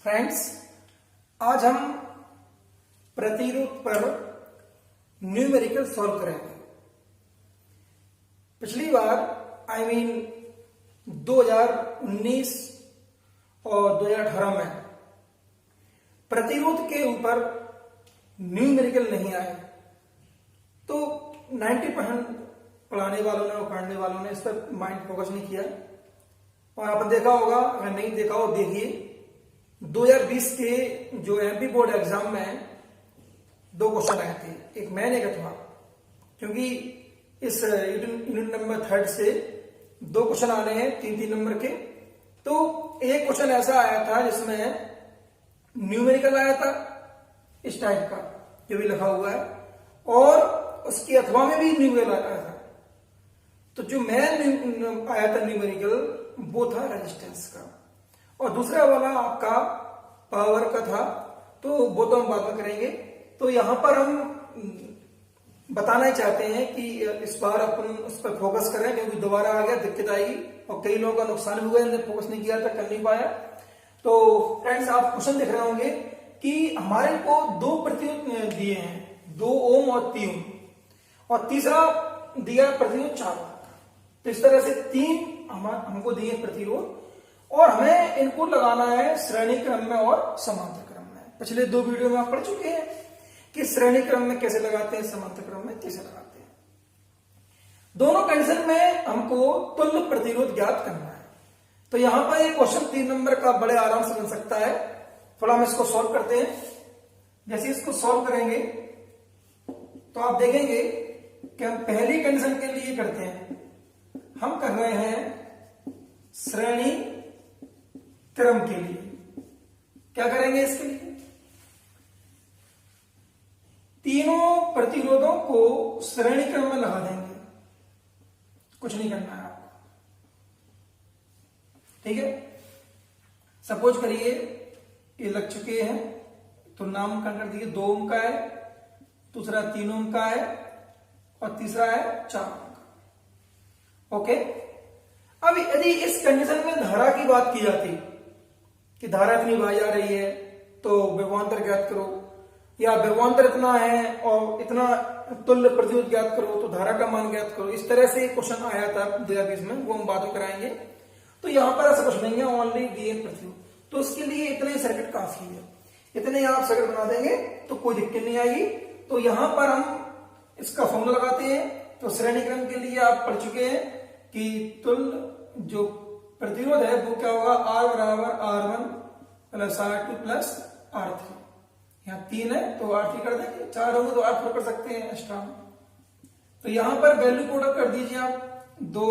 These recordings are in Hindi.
फ्रेंड्स, आज हम प्रतिरोध पर न्यूमेरिकल सॉल्व करेंगे। पिछली बार 2019 और 2018 में प्रतिरोध के ऊपर न्यूमेरिकल नहीं आए, तो 90% पढ़ाने वालों ने और पढ़ने वालों ने इस पर माइंड फोकस नहीं किया। और आपने देखा होगा, अगर नहीं देखा हो देखिए, 2020 के जो एमपी बोर्ड एग्जाम में 2 क्वेश्चन आए थे, एक मैन एक अथवा। क्योंकि इस यूनिट नंबर 3 से 2 क्वेश्चन आ रहे हैं 3-3 नंबर के। तो एक क्वेश्चन ऐसा आया था जिसमें न्यूमेरिकल आया था इस टाइप का जो भी लिखा हुआ है, और उसके अथवा में भी न्यूमेरिकल आया था। तो जो मैन आया था न्यूमेरिकल वो था रेजिस्टेंस का, और दूसरा वाला आपका पावर का था। तो वो तो हम बाद में करेंगे। तो यहां पर हम बताना ही चाहते हैं कि इस बार अपन उस पर फोकस करें, क्योंकि दोबारा आ गया दिक्कत आएगी और कई लोगों का नुकसान भी हुआ है, फोकस नहीं किया था, कर नहीं पाया। तो फ्रेंड्स, आप क्वेश्चन देख रहे होंगे कि हमारे को 2 प्रतिरोध दिए हैं, 2 ओम और 3 ओम, और तीसरा दिया प्रतिरोध 4 ओम। तो इस तरह से 3 हमको दिए प्रतिरोध, और हमें इनको लगाना है श्रेणी क्रम में और समांतर क्रम में। पिछले 2 वीडियो में आप पढ़ चुके हैं कि श्रेणी क्रम में कैसे लगाते हैं, समांतर क्रम में कैसे लगाते हैं। दोनों कंडीशन में हमको तुल्य प्रतिरोध ज्ञात करना है। तो यहां पर एक क्वेश्चन 3 नंबर का बड़े आराम से बन सकता है। थोड़ा हम इसको सॉल्व करते हैं। जैसे इसको सॉल्व करेंगे तो आप देखेंगे कि हम पहली कंडीशन के लिए करते हैं, हम कर रहे हैं श्रेणी क्रम के लिए। क्या करेंगे इसके लिए? तीनों प्रतिरोधों को श्रेणी क्रम में लगा देंगे, कुछ नहीं करना है आपको, ठीक है। सपोज करिए ये लग चुके हैं, तो नामकरण कर दिए। 2 ओम का है, दूसरा 3 ओम का है, और तीसरा है 4 ओम का। ओके। अब यदि इस कंडीशन में धारा की बात की जाती कि धारा इतनी बहाई जा रही है तो विभवांतर ज्ञात करो, या विभवांतर इतना है और इतना तुल्य प्रतिरोध ज्ञात करो, तो धारा का मान ज्ञात करो, इस तरह से क्वेश्चन आया था 2020 में, वो हम बाद में कराएंगे। तो यहां पर ऐसा कुछ नहीं है, ओनली दिए प्रतिरोध। तो इसके लिए इतने सर्किट काफी है, इतने आप सर्किट बना देंगे तो कोई दिक्कत नहीं आएगी। तो यहां पर हम इसका फॉर्मूला लगाते हैं। तो श्रेणी क्रम के लिए आप पढ़ चुके हैं कि तुल्य जो प्रतिरोध है वो क्या होगा, R बराबर R1 plus R2 plus R3। यहाँ 3 है तो R3 कर देंगे, 4 होंगे तो R4 कर सकते हैं एक्स्ट्रा। तो यहां पर वैल्यू प्रोडक्ट कर दीजिए आप 2,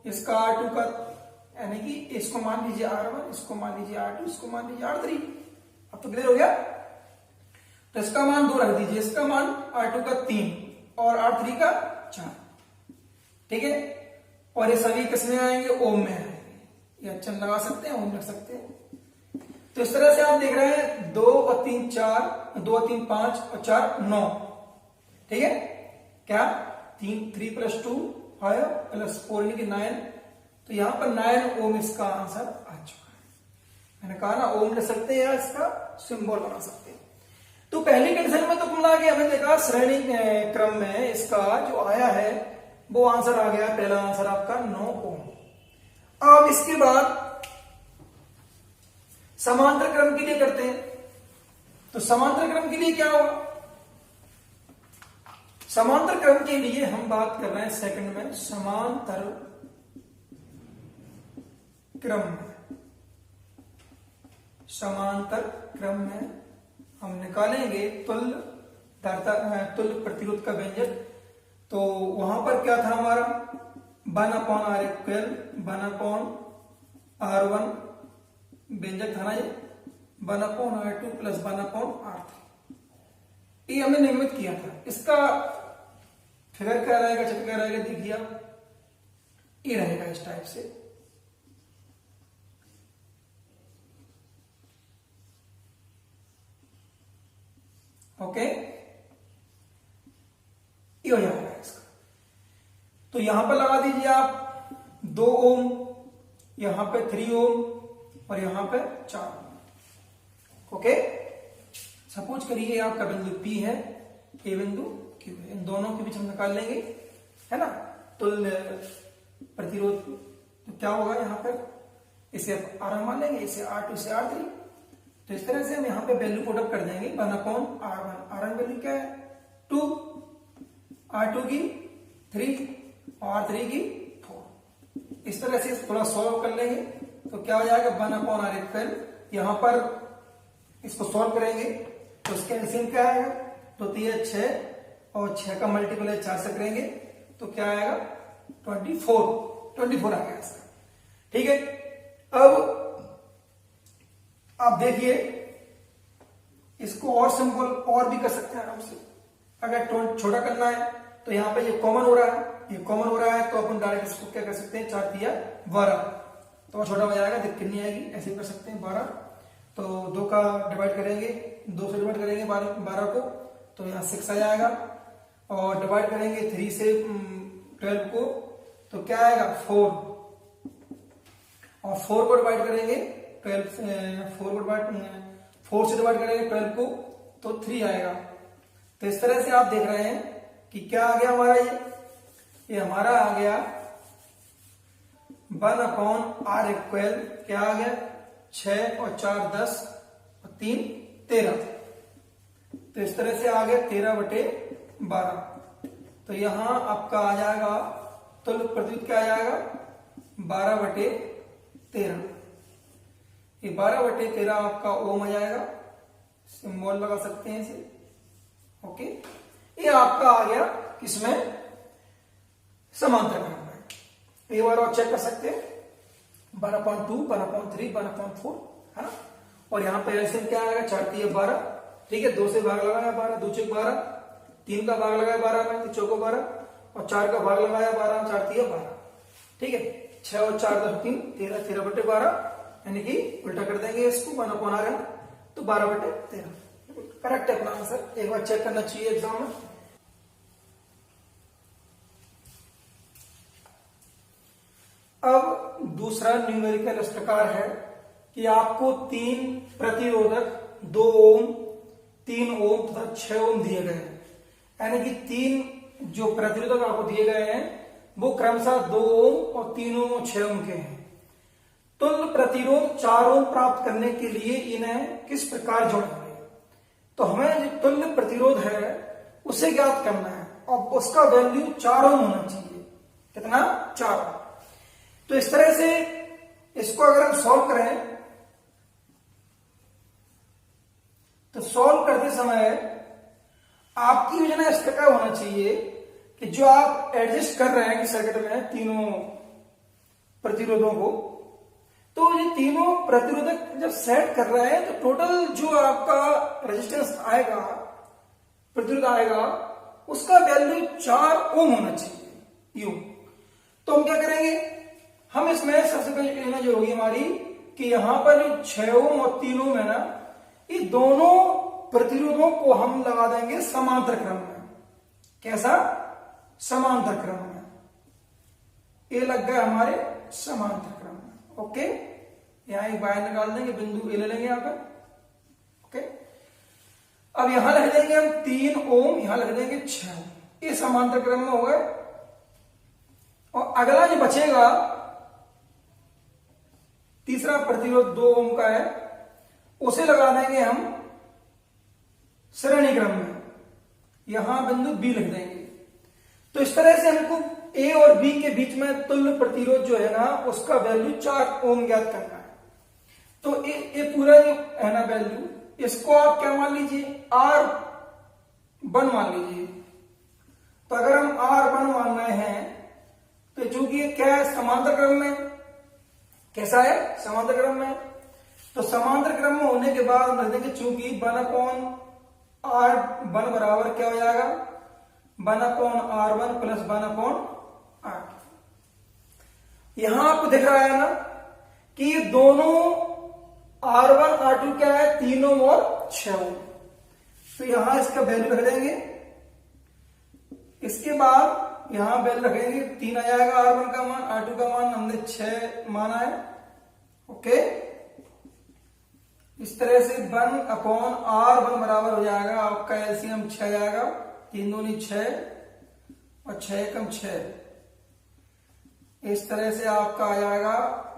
इसका R2 का, यानी कि इसको मान लीजिए R1, इसको मान लीजिए R2, इसको मान लीजिए R3। अब तो क्लियर हो गया। तो इसका मान 2 रख दीजिए, इसका मान R2 का 3 और R3 का 4, ठीक है। और ये सभी किसमें आएंगे, ओम में आएंगे। ये अच्छा लगा सकते हैं, ओम रख सकते हैं। तो इस तरह से आप देख रहे हैं 2 और 3 4, 2 और 3 5 और 4 9, ठीक है। क्या 3 प्लस 2 5 प्लस 4 यानी कि 9। तो यहां पर 9 ओम इसका आंसर आ चुका है। मैंने कहा ना, ओम ले सकते हैं या इसका सिंबल बना सकते हैं। तो पहली कंडीशन में तो मिला के हमें देखा श्रेणी क्रम में इसका जो आया है वो आंसर आ गया, पहला आंसर आपका 9 ओम। अब इसके बाद समांतर क्रम के लिए करते हैं। तो समांतर क्रम के लिए क्या होगा? समांतर क्रम के लिए हम बात कर रहे हैं सेकंड में, समांतर क्रम में। समांतर क्रम में हम निकालेंगे तुल्य प्रतिरोध का व्यंजक। तो वहां पर क्या था हमारा, 1/R इक्वल 1/R1 व्यंजक था ना, ये 1/R2 प्लस 1/R3। ये हमने निर्मित किया था। इसका फिगर क्या रहेगा, चित्र क्या रहेगा, देखिए आप, ये रहेगा इस टाइप से। ओके, ये हो जाएगा इसका। तो यहां पर लगा दीजिए आप 2 ओम, यहां पे 3 ओम और यहां पे 4 ओम। ओके। सपोज करिए आपका बिंदु P है, ये बिंदु Q है, इन दोनों के बीच हम निकाल लेंगे, है ना, तुल्य प्रतिरोध। तो क्या होगा यहाँ पर, इसे R1 मान लेंगे, इसे R2, इसे R3। तो इस तरह से हम यहाँ पे वैल्यू पुट अप कर देंगे 1/R1। R1 वैल्यू क्या है 2, R2 की 3 और R3 की 4। इस तरह से थोड़ा सॉल्व कर लेंगे तो क्या हो जाएगा 1/R12। यहाँ पर इसको सॉल्व करेंगे तो इसके एलसीएम क्या आएगा, तो 6 और 6 का मल्टीपल 4 से करेंगे तो क्या आएगा 24 आ गया इसका। ठीक है, अब आप देखिए इसको और सिंपल और भी कर सकते हैं आराम से। अगर छोटा करना है तो यहाँ पे ये कॉमन हो रहा है, ये कॉमन हो रहा है, तो अपन डायरेक्ट इसको क्या कर सकते हैं 4 तिया 12, तो और छोटा हो जाएगा, दिक्कत नहीं आएगी, ऐसे कर सकते हैं 12। तो 2 का डिवाइड करेंगे, 2 से डिवाइड करेंगे 12 को, तो यहाँ 6 आ जाएगा, और डिवाइड करेंगे 3 से 12 को, तो क्या आएगा 4, और 4 को डिवाइड करेंगे 4 से डिवाइड करेंगे 12 को, तो 3 आएगा। तो इस तरह से आप देख रहे हैं कि क्या आ गया हमारा, ये हमारा आ गया 1/R12, क्या आ गया 6 और 4 10 और 3 13। तो इस तरह से आ गया 13/12। तो यहां आपका आ जाएगा तुल्य प्रतिरोध क्या आ जाएगा 12/13। ये 12/13 आपका ओम आ जाएगा, सिंबल लगा सकते हैं इसे। ओके, ये आपका आ गया किसमें, समांतर क्रम में। एक बार और चेक कर सकते हैं 12.2, 12.3, 12.4, है ना। और यहाँ पे एलसीएम क्या आएगा 4 तिया 12। ठीक है, 2 से भाग लगाया 12, 2 चौक 12, 3 का भाग लगाया 12 में, 3 चौको 12, और 4 का भाग लगाया 12, 4 तिया 12। ठीक है, 6 और 4 10 3 13, 13/12, यानी कि उल्टा कर देंगे इसको 1/R, तो 12/13 करेक्ट है अपना आंसर। एक बार चेक करना चाहिए एग्जाम में। अब दूसरा न्यूमेरिकल इस प्रकार है कि आपको 3 प्रतिरोधक 2 ओम, 3 ओम तथा 6 ओम दिए गए हैं, यानी कि 3 जो प्रतिरोधक आपको दिए गए हैं वो क्रमशः 2 ओम और 3 ओम और 6 ओम के हैं। तुल्य प्रतिरोध 4 ओम प्राप्त करने के लिए इन्हें किस प्रकार जोड़ेंगे, तो हमें जो तुल्य प्रतिरोध है उसे ज्ञात करना है, और उसका वैल्यू 4 ओम होना चाहिए। कितना 4 ओम। तो इस तरह से इसको अगर हम सॉल्व करें तो सॉल्व करते समय आपकी योजना इस प्रकार होना चाहिए कि जो आप एडजस्ट कर रहे हैं कि सर्किट में तीनों प्रतिरोधों को, तो ये तीनों प्रतिरोधक जब सेट कर रहे हैं तो टोटल जो आपका रेजिस्टेंस आएगा, प्रतिरोध आएगा, उसका वैल्यू 4 ओम होना चाहिए यू। तो हम क्या करेंगे, हम इसमें सबसे पहले कहना जो होगी हमारी कि यहां पर जो 6 ओम और 3 ओम है ना, ये दोनों प्रतिरोधों को हम लगा देंगे समांतर क्रम में। कैसा, समांतर क्रम में। ये लग गए हमारे समांतर क्रम में। ओके, यहां एक वायर निकाल देंगे, बिंदु ए ले लेंगे यहां पर। ओके, अब यहां लिख देंगे हम 3 ओम, यहां लिख देंगे 6 ओम। ये समांतर क्रम में हो गए। और अगला जो बचेगा तीसरा प्रतिरोध 2 ओम का है, उसे लगा देंगे हम श्रेणी क्रम में, यहां बिंदु बी लिख देंगे। तो इस तरह से हमको ए और बी के बीच में तुल्य प्रतिरोध जो है ना उसका वैल्यू 4 ओम ज्ञात करना है। तो ये पूरा जो है ना वैल्यू, इसको आप क्या मान लीजिए R1 मान लीजिए। तो अगर हम R1 मान रहे हैं तो चूंकि क्या है समांतर क्रम में, कैसा है समांतर क्रम में, तो समांतर क्रम में होने के बाद हम देखेंगे चूंकि 1/R1 बराबर क्या हो जाएगा 1/R1 प्लस 1/R2। यहां आपको दिख रहा है ना कि ये दोनों R1 R2 क्या है 3 ओम और 6 ओम। तो यहां इसका वैल्यू रख देंगे, इसके बाद यहां वैल्यू रखेंगे 3 आ जाएगा R1 का मान, R2 का मान हमने 6 माना है। ओके, इस तरह से 1/R1 बराबर हो जाएगा आपका एलसीएम 6 जाएगा, 3 दूनी 6 और 6 एकम 6। इस तरह से आपका आ जाएगा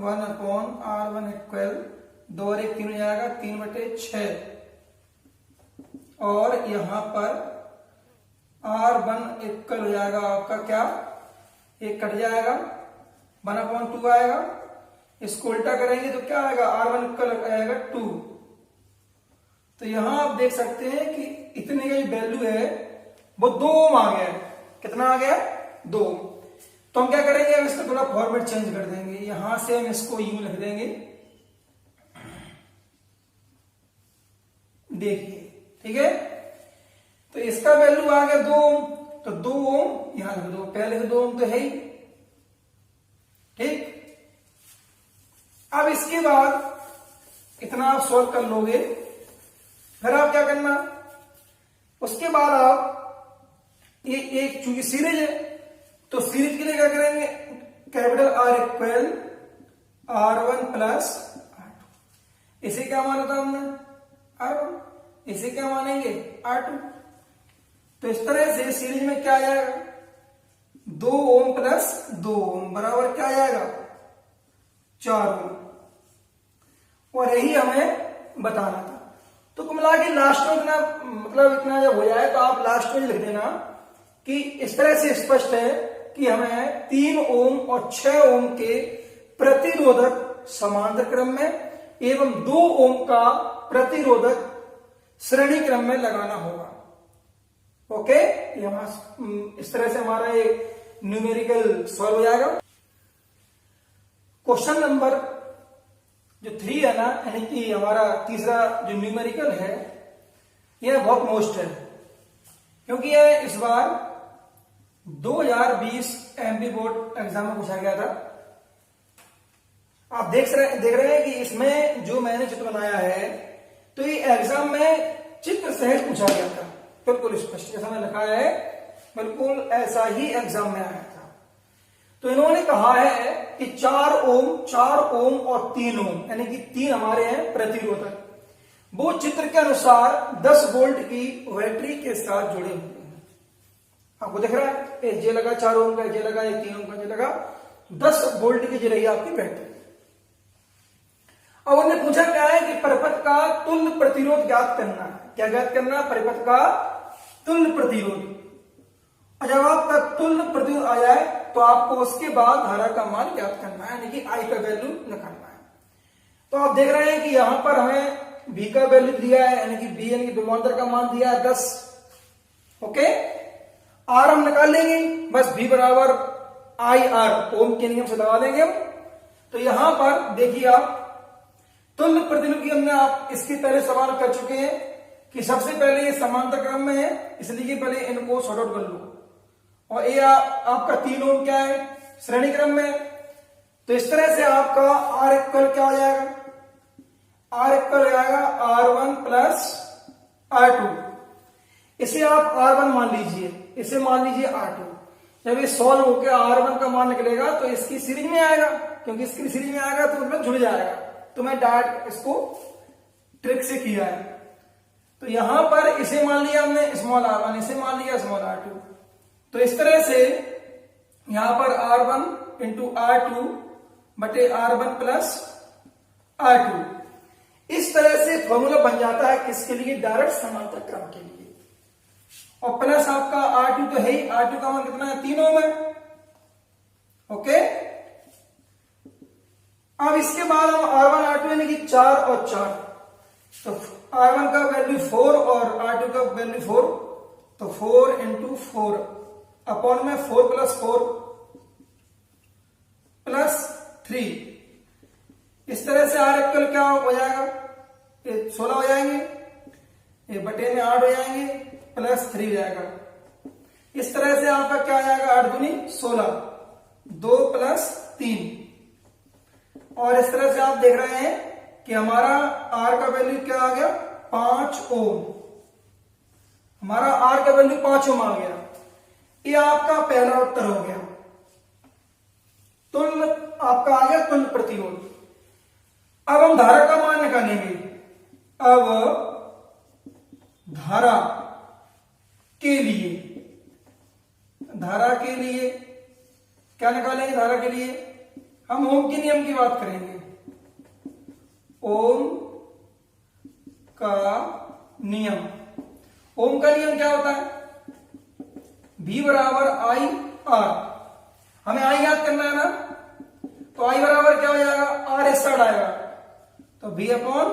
1/R1 इक्वल 2 और 1 3 हो जाएगा 3/6। और यहां पर R1 इक्वल हो जाएगा आपका क्या, एक कट जाएगा 1/2 आएगा। इसको उल्टा करेंगे तो क्या आएगा, R1 इक्वल आएगा 2। तो यहां आप देख सकते हैं कि इतने का जो वैल्यू है वो 2 ओम आ गया। कितना आ गया, 2 ओम। तो हम क्या करेंगे, अब इसका थोड़ा फॉर्मेट चेंज कर देंगे। यहां से हम इसको यूं लिख देंगे, देखिए ठीक है। तो इसका वैल्यू आ गया 2 ओम, तो 2 ओम यहां लिख दो, पहले 2 ओम तो है ही, ठीक। अब इसके बाद इतना आप सॉल्व कर लोगे, फिर आप क्या करना, उसके बाद आप ये एक चूंकि सीरीज है तो सीरीज के लिए क्या करेंगे, capital R equal R1 plus R2। इसे क्या माना था हमने, R1, इसे क्या मानेंगे R2। तो इस तरह से सीरीज में क्या आ जाएगा, 2 ओम प्लस 2 ओम बराबर क्या आ जाएगा, 4 ओम। और यही हमें बताना था। तो कुल मिला के लास्ट में इतना, मतलब इतना जब हो जाए तो आप लास्ट में लिख देना कि इस तरह से स्पष्ट है कि हमें 3 ओम और 6 ओम के प्रतिरोधक समांतर क्रम में एवं 2 ओम का प्रतिरोधक श्रेणी क्रम में लगाना होगा। ओके, इस तरह से हमारा ये न्यूमेरिकल सॉल्व हो जाएगा। क्वेश्चन नंबर जो 3 है ना, यानी कि हमारा तीसरा जो न्यूमेरिकल है, यह बहुत मोस्ट है, क्योंकि यह इस बार 2020 एमपी बोर्ड एग्जाम में पूछा गया था। आप देख रहे हैं कि इसमें जो मैंने चित्र बनाया है, तो ये एग्जाम में चित्र सहित पूछा गया था, बिल्कुल स्पष्ट जैसा मैंने लिखा है, बिल्कुल ऐसा ही एग्जाम में आया था। तो इन्होंने कहा है कि 4 ओम और 3 ओम, यानी कि 3 हमारे हैं प्रतिरोधक, वो चित्र के अनुसार 10 वोल्ट की बैटरी के साथ जुड़े हुए हैं। आपको दिख रहा है, ये लगा 4 ओम का, ये लगा 3 ओम का, ये लगा 10 वोल्ट की जो रही आपकी बैटरी। अब उन्होंने पूछा क्या है कि परिपथ का तुल्य प्रतिरोध ज्ञात करना। क्या ज्ञात करना, परिपथ का तुल्य प्रतिरोध। और जब आपका तुल्य प्रतिरोध आ जाए तो आपको उसके बाद धारा का मान ज्ञात करना है, यानी कि आई का वैल्यू निकालना है। तो आप देख रहे हैं कि यहां पर हमें V का वैल्यू दिया है, यानी कि V यानी कि विभवांतर का मान दिया है 10। ओके, R हम निकाल लेंगे, बस V बराबर IR ओम के नियम से लगा देंगे हम। तो यहां पर देखिए आप तुल्य प्रतिरोध की हमने आप इसके पहले सवाल कर चुके हैं कि सबसे पहले ये समांतर क्रम में है, इसलिए पहले इनको सॉर्ट आउट कर लो। और ये आपका 3 ओम क्या है, श्रेणी क्रम में। तो इस तरह से आपका R इक्वल क्या हो जाएगा, R इक्वल हो जाएगा R1 प्लस R2। इसे आप R1 मान लीजिए, इसे मान लीजिए R2। जब ये सॉल्व होकर R1 का मान निकलेगा तो इसकी सीरीज में आएगा, क्योंकि इसकी सीरीज में आएगा तो मतलब जुड़ जाएगा। तो मैं डायरेक्ट इसको ट्रिक से किया है। तो यहां पर इसे मान लिया हमने स्मॉल R1, इसे मान लिया स्मॉल R2। तो इस तरह से यहां पर R1 इंटू R2 बटे R1 प्लस R2, इस तरह से फॉर्मूला बन जाता है किसके लिए, डायरेक्ट समांतर क्रम के लिए। और प्लस आपका R2 तो है ही, R2 का मान कितना है, 3 ओम है। ओके, अब इसके बाद हम R1 R2 यानी कि 4 और 4, तो R1 का वैल्यू 4 और R2 का वैल्यू 4, तो 4 इंटू 4 अपॉन में 4 प्लस 4 प्लस 3। इस तरह से R इक्वल क्या हो जाएगा, 16 हो जाएंगे, ये बटे में 8 हो जाएंगे, प्लस 3 हो जाएगा। इस तरह से आपका क्या आ जाएगा, 8 दूनी 16, 2 प्लस 3। और इस तरह से आप देख रहे हैं कि हमारा R का वैल्यू क्या आ गया, 5 ओम। हमारा R का वैल्यू 5 ओम आ गया। ये आपका पहला उत्तर हो गया। तुल्य आपका आ गया तुल्य प्रतिरोध। अब हम धारा का मान निकालेंगे। अब धारा के लिए, धारा के लिए क्या निकालेंगे? धारा के लिए हम ओम के नियम की बात करेंगे। ओम का नियम, ओम का नियम क्या होता है? V बराबर आई आर, हमें आई याद करना है ना, तो आई बराबर क्या हो जाएगा? आर इस साइड आएगा, तो V अपॉन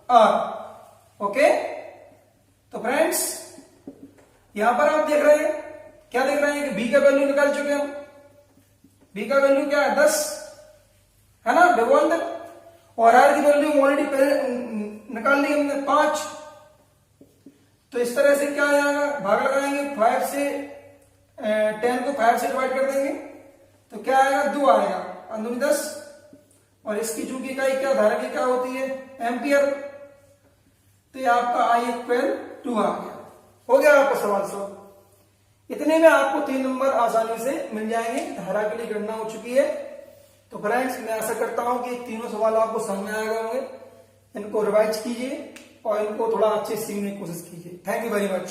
आर। ओके, तो फ्रेंड्स यहां पर आप देख रहे हैं, क्या देख रहे हैं कि V का वैल्यू निकाल चुके हम। V का वैल्यू क्या है? 10 है ना, डिवाइड, और आर की वैल्यू ऑलरेडी पहले निकाल ली हमने 5। तो इस तरह से क्या आ जाएगा? भाग लगाएंगे, 5 से 10 को 5 से डिवाइड कर देंगे तो क्या आएगा? 2 आएगा, अंदर 10। और इसकी चूंकि इकाई क्या, धारा की क्या होती है? एम्पियर। तो ये आपका आई इक्वल 2 आ गया। हो गया आपका सवाल सॉल्व। इतने में आपको 3 नंबर आसानी से मिल जाएंगे। धारा के लिए गणना हो चुकी है। तो फ्रेंड्स मैं आशा करता हूं कि तीनों सवाल आपको समझ में आ गए होंगे। इनको रिवाइज कीजिए और इनको थोड़ा अच्छे से सीखने की कोशिश कीजिए। Thank you very much.